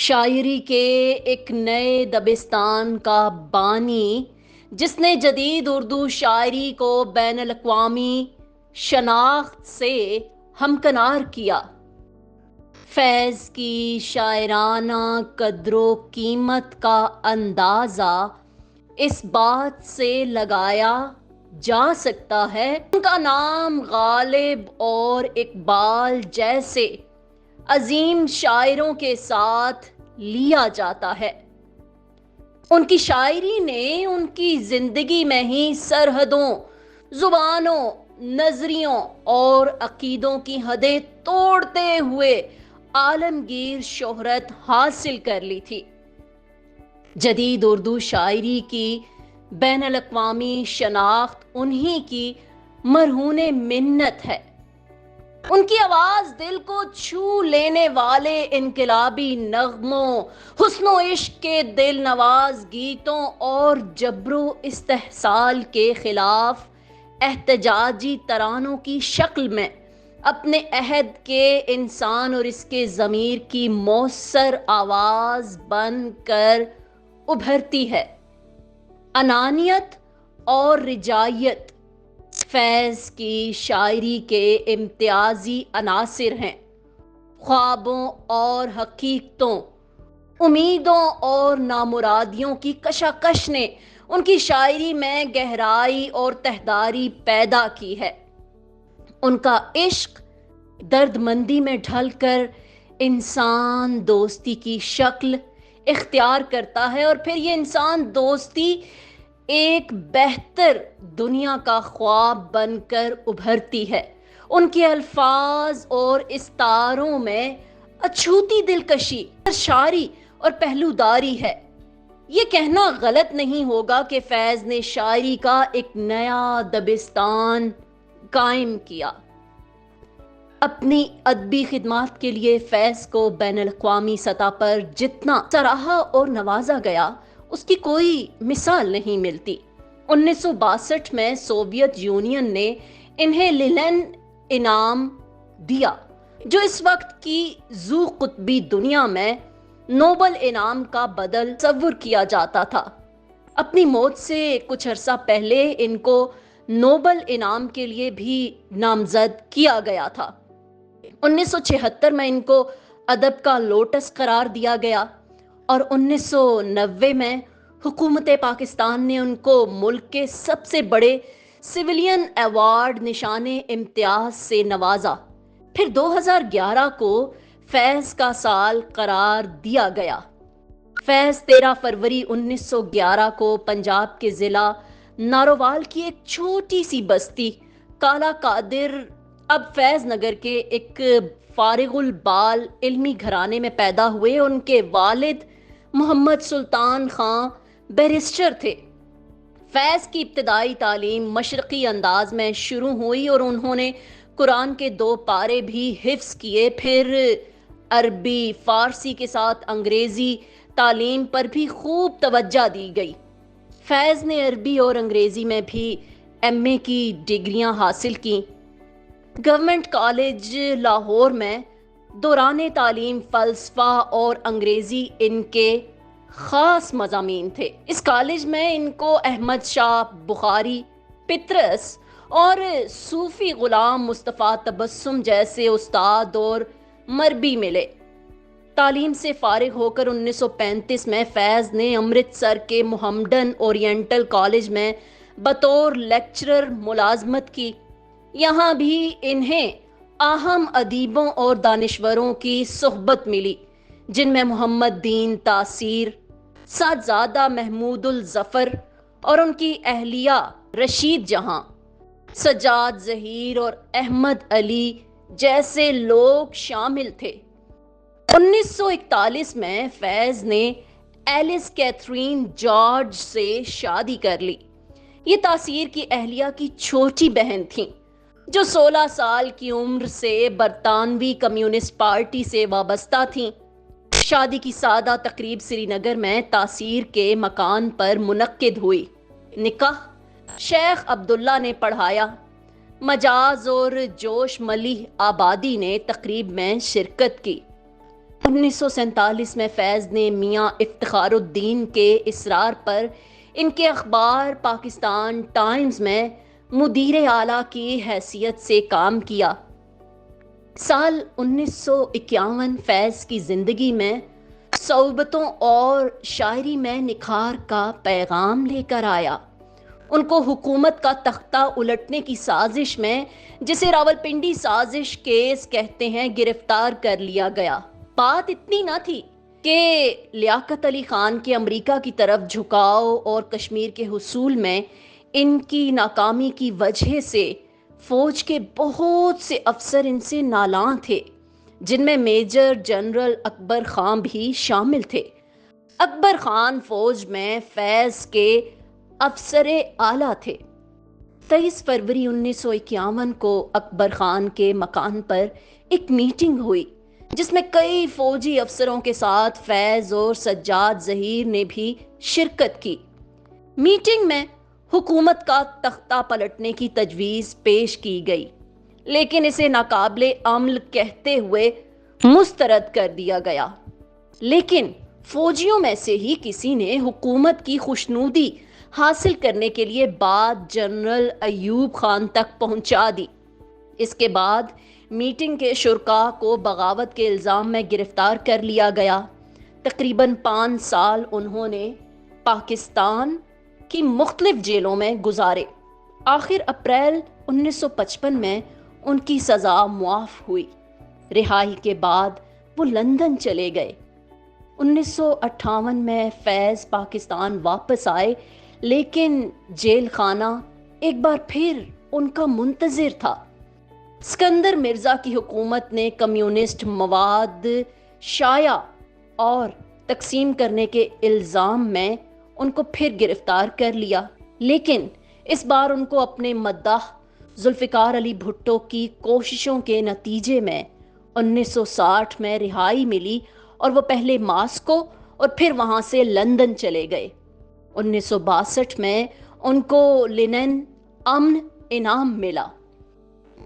शायरी के एक नए दबिस्तान का बानी, जिसने जदीद उर्दू शायरी को बैनुल अक़वामी शनाख्त से हमकनार किया। फैज़ की शायराना कद्रो कीमत का अंदाज़ा इस बात से लगाया जा सकता है, उनका नाम गालिब और इकबाल जैसे अजीम शायरों के साथ लिया जाता है। उनकी शायरी ने उनकी जिंदगी में ही सरहदों, जुबानों, नजरियों और अकीदों की हदें तोड़ते हुए आलमगीर शोहरत हासिल कर ली थी। जदीद उर्दू शायरी की बैनुल अक़वामी शनाख्त उन्हीं की मरहूने मिन्नत है। उनकी आवाज दिल को छू लेने वाले इनकलाबी नगमों, हुस्नो इश्क के दिल नवाज गीतों और जबरो इस्तेहसाल के खिलाफ एहतजाजी तरानों की शक्ल में अपने अहद के इंसान और इसके ज़मीर की मौसर आवाज बनकर उभरती है। अनानियत और रिजायत फैज़ की शायरी के इम्तियाजी अनासिर हैं। ख्वाबों और हकीकतों, उम्मीदों और नामुरादियों की कशाकश ने उनकी शायरी में गहराई और तहदारी पैदा की है। उनका इश्क दर्दमंदी में ढलकर इंसान दोस्ती की शक्ल इख्तियार करता है और फिर ये इंसान दोस्ती एक बेहतर दुनिया का ख्वाब बनकर उभरती है। उनके अल्फाज और इस्तारों में अछूती दिलकशी, शायरी और पहलूदारी है। ये कहना गलत नहीं होगा कि फैज़ ने शायरी का एक नया दबिस्तान कायम किया। अपनी अदबी खिदमात के लिए फैज़ को बैनुल अक़वामी सतह पर जितना सराहा और नवाजा गया, उसकी कोई मिसाल नहीं मिलती। 1962 में सोवियत यूनियन ने इन्हें लिनेन इनाम दिया, जो इस वक्त की ज़ू कुतबी दुनिया में नोबल इनाम का बदल तस्वुर किया जाता था। अपनी मौत से कुछ अरसा पहले इनको नोबल इनाम के लिए भी नामजद किया गया था। 1976 में इनको अदब का लोटस करार दिया गया और 1990 में हुकूमत पाकिस्तान ने उनको मुल्क के सबसे बड़े सिविलियन अवार्ड निशाने इम्तियाज से नवाजा। फिर 2011 को फैज़ का साल करार दिया गया। फैज़ 13 फरवरी 1911 को पंजाब के ज़िला नारोवाल की एक छोटी सी बस्ती काला कादिर, अब फैज़ नगर के एक फारिगुल बाल इल्मी घराने में पैदा हुए। उनके वालिद मोहम्मद सुल्तान खां बैरिस्टर थे। फैज़ की इब्तदाई तालीम मशरक़ी अंदाज में शुरू हुई और उन्होंने कुरान के 2 पारे भी हिफ्ज़ किए। फिर अरबी, फ़ारसी के साथ अंग्रेज़ी तालीम पर भी खूब तवज्जो दी गई। फैज़ ने अरबी और अंग्रेज़ी में भी MA की डिग्रियां हासिल की। गवर्नमेंट कॉलेज लाहौर में दौरान तालीम फ़लसफ़ा और अंग्रेज़ी इनके ख़ास मज़ामीन थे। इस कॉलेज में इनको अहमद शाह बुखारी, पितरस और सूफ़ी ग़ुलाम मुस्तफ़ा तबस्सुम जैसे उस्ताद और मरबी मिले। तालीम से फ़ारिग होकर 1935 में फैज़ ने अमृतसर के मोहम्मडन ओरिएंटल कॉलेज में बतौर लेक्चरर मुलाजमत की। यहाँ भी इन्हें अहम अदीबों और दानिश्वरों की सोहबत मिली, जिनमें मोहम्मद दीन तासीर, सादज़ादा महमूदुल ज़फ़र और उनकी अहलिया रशीद जहां, सज्जाद ज़हीर और अहमद अली जैसे लोग शामिल थे। 1941 में फैज़ ने एलिस कैथरीन जॉर्ज से शादी कर ली। ये तासीर की अहलिया की छोटी बहन थी, जो 16 साल की उम्र से बरतानवी कम्युनिस्ट पार्टी से वाबस्ता थीं। शादी की सादा तकरीब श्रीनगर में तासीर के मकान पर मुनक्किद हुई। निकाह शेख अब्दुल्ला ने पढ़ाया। मजाज और जोश मलिह आबादी ने तकरीब में शिरकत की। 1947 میں فیض نے میاں افتخار الدین کے اصرار پر ان کے اخبار پاکستان ٹائمز میں مدیر اعلیٰ کی حیثیت سے کام کیا۔ سال 1951 فیض کی زندگی میں صعوبتوں اور شاعری میں نکھار کا پیغام لے کر آیا۔ ان کو حکومت کا تختہ الٹنے کی سازش میں، جسے راولپنڈی سازش کیس کہتے ہیں، گرفتار کر لیا گیا۔ بات اتنی نہ تھی کہ لیاقت علی خان کے امریکہ کی طرف جھکاؤ اور کشمیر کے حصول میں ان کی ناکامی کی وجہ سے فوج کے بہت سے افسر ان سے نالاں تھے، جن میں میجر جنرل اکبر خان بھی شامل تھے۔ اکبر خان فوج میں فیض کے افسر اعلیٰ تھے۔ 23 فروری 1951 کو اکبر خان کے مکان پر ایک میٹنگ ہوئی، جس میں کئی فوجی افسروں کے ساتھ فیض اور سجاد ظہیر نے بھی شرکت کی۔ میٹنگ میں حکومت کا تختہ پلٹنے کی تجویز پیش کی گئی، لیکن اسے ناقابل عمل کہتے ہوئے مسترد کر دیا گیا۔ لیکن فوجیوں میں سے ہی کسی نے حکومت کی خوشنودی حاصل کرنے کے لیے بات جنرل ایوب خان تک پہنچا دی۔ اس کے بعد میٹنگ کے شرکاء کو بغاوت کے الزام میں گرفتار کر لیا گیا۔ تقریباً 5 سال انہوں نے پاکستان کی مختلف جیلوں میں گزارے۔ آخر اپریل 1955 میں ان کی سزا معاف ہوئی۔ رہائی کے بعد وہ لندن چلے گئے۔ 1958 میں فیض پاکستان واپس آئے، لیکن جیل خانہ ایک بار پھر ان کا منتظر تھا۔ اسکندر مرزا کی حکومت نے کمیونسٹ مواد شائع اور تقسیم کرنے کے الزام میں ان کو پھر گرفتار کر لیا، لیکن اس بار ان کو اپنے مداح ذوالفقار علی بھٹو کی کوششوں کے نتیجے میں 1960 میں رہائی ملی اور وہ پہلے ماسکو اور پھر وہاں سے لندن چلے گئے۔ 1962 میں ان کو لینن امن انعام ملا۔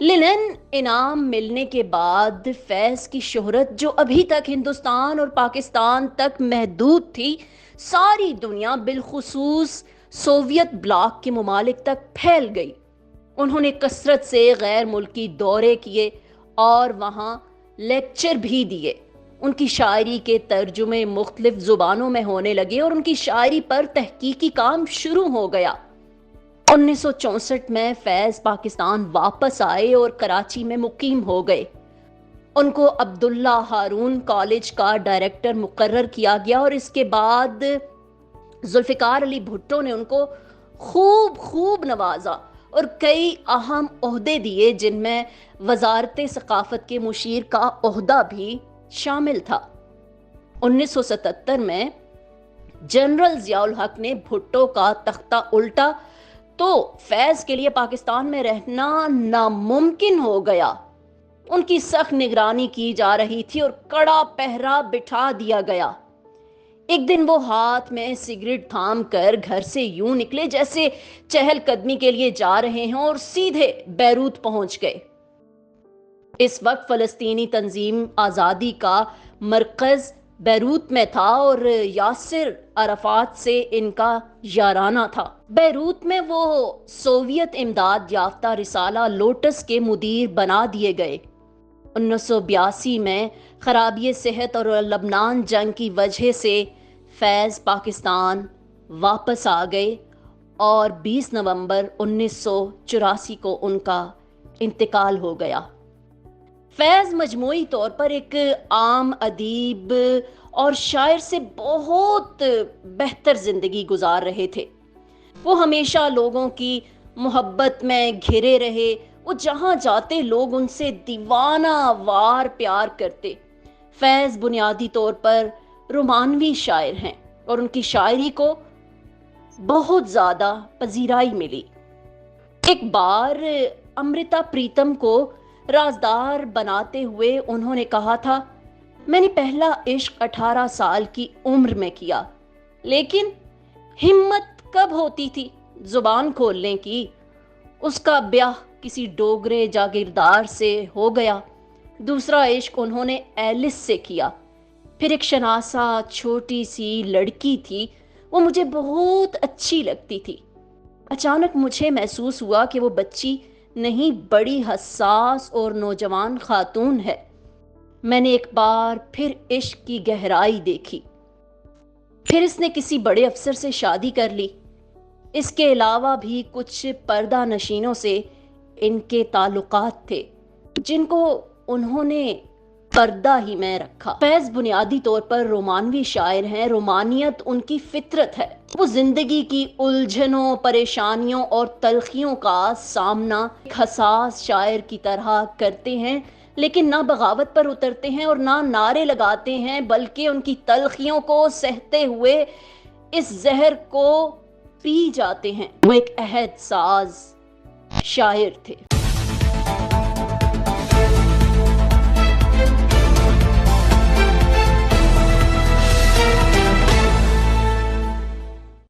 لینن انعام ملنے کے بعد فیض کی شہرت، جو ابھی تک ہندوستان اور پاکستان تک محدود تھی، ساری دنیا بالخصوص سوویت بلاک کے ممالک تک پھیل گئی۔ انہوں نے کثرت سے غیر ملکی دورے کیے اور وہاں لیکچر بھی دیے۔ ان کی شاعری کے ترجمے مختلف زبانوں میں ہونے لگے اور ان کی شاعری پر تحقیقی کام شروع ہو گیا۔ 1964 میں فیض پاکستان واپس آئے اور کراچی میں مقیم ہو گئے۔ ان کو عبداللہ ہارون کالج کا ڈائریکٹر مقرر کیا گیا اور اس کے بعد ذوالفقار علی بھٹو نے ان کو خوب نوازا اور کئی اہم عہدے دیے، جن میں وزارت ثقافت کے مشیر کا عہدہ بھی شامل تھا۔ 1977 میں جنرل ضیاء الحق نے بھٹو کا تختہ الٹا تو فیض کے لیے پاکستان میں رہنا ناممکن ہو گیا۔ ان کی سخت نگرانی کی جا رہی تھی اور کڑا پہرا بٹھا دیا گیا۔ ایک دن وہ ہاتھ میں سگریٹ تھام کر گھر سے یوں نکلے جیسے چہل قدمی کے لیے جا رہے ہیں اور سیدھے بیروت پہنچ گئے۔ اس وقت فلسطینی تنظیم آزادی کا مرکز بیروت میں تھا اور یاسر عرفات سے ان کا یارانہ تھا۔ بیروت میں وہ سوویت امداد یافتہ رسالہ لوٹس کے مدیر بنا دیے گئے۔ 1982 میں خرابی صحت اور لبنان جنگ کی وجہ سے فیض پاکستان واپس آ گئے اور 20 نومبر 1984 کو ان کا انتقال ہو گیا۔ فیض مجموعی طور پر ایک عام ادیب اور شاعر سے بہت بہتر زندگی گزار رہے تھے۔ وہ ہمیشہ لوگوں کی محبت میں گھرے رہے۔ وہ جہاں جاتے لوگ ان سے دیوانہ وار پیار کرتے۔ فیض بنیادی طور پر رومانوی شاعر ہیں اور ان کی شاعری کو بہت زیادہ پذیرائی ملی۔ ایک بار امرتا پریتم کو رازدار بناتے ہوئے انہوں نے کہا تھا، میں نے پہلا عشق 18 سال کی عمر میں کیا، لیکن ہمت کب ہوتی تھی زبان کھولنے کی۔ اس کا بیاہ کسی ڈوگرے جاگیردار سے ہو گیا۔ دوسرا عشق انہوں نے ایلس سے کیا، फिर एक शनासा छोटी सी लड़की थी, वो मुझे बहुत अच्छी लगती थी। अचानक मुझे महसूस हुआ कि वो बच्ची नहीं, बड़ी हसास और नौजवान खातून है। मैंने एक बार फिर इश्क की गहराई देखी। फिर इसने किसी बड़े अफसर से शादी कर ली। इसके अलावा भी कुछ पर्दा नशीनों से इनके ताल्लुकात थे, जिनको उन्होंने पर्दा ही में रखा। फैज बुनियादी तौर पर रोमानवी शायर हैं। रोमानियत उनकी फितरत है। वो जिंदगी की उलझनों, परेशानियों और तलखियों का सामना एक हसास शायर की तरह करते हैं, लेकिन ना बगावत पर उतरते हैं और ना नारे लगाते हैं, बल्कि उनकी तलखियों को सहते हुए इस जहर को पी जाते हैं। वो एक अहद साज शायर थे।